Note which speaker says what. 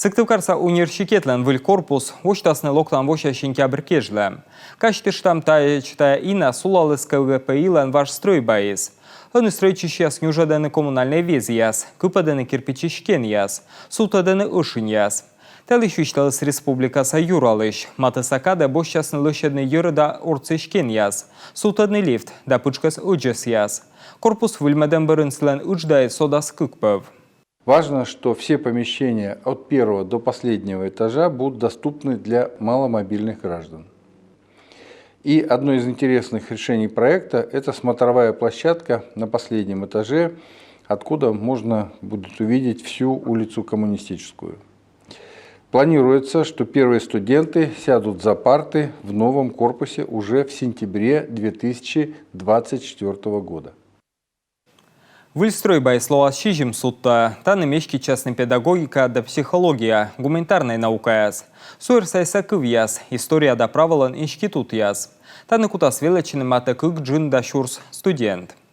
Speaker 1: Сыктывкарса университетлен выль корпус, оштасны локтан воша сентябрь кежле. Каштыштам тая читая ина сулалыс КГПИлен ваш стройбаис. Он стройчищас нюжаданы коммунальные везияс, купаданы кирпичишкен яс, султаданы ушин яс. Телищущталыс республикаса юралыш, матысакада бощасны лыщадны юрыда орцишкен яс, султадны лифт, да пучкас уджес яс. Корпус выльмаден бырынслен удждает содас кукпов.
Speaker 2: Важно, что все помещения от первого до последнего этажа будут доступны для маломобильных граждан. И одно из интересных решений проекта – это смотровая площадка на последнем этаже, откуда можно будет увидеть всю улицу Коммунистическую. Планируется, что первые студенты сядут за парты в новом корпусе уже в сентябре 2024 года.
Speaker 1: Выльстройбай слова щижим сутта, та немешки частная педагогика да психология, гуманитарная наука яс. Суэрсайса кывьяс, история да правилан институт яс. Та некутас величины мата кык джин да шурс студент.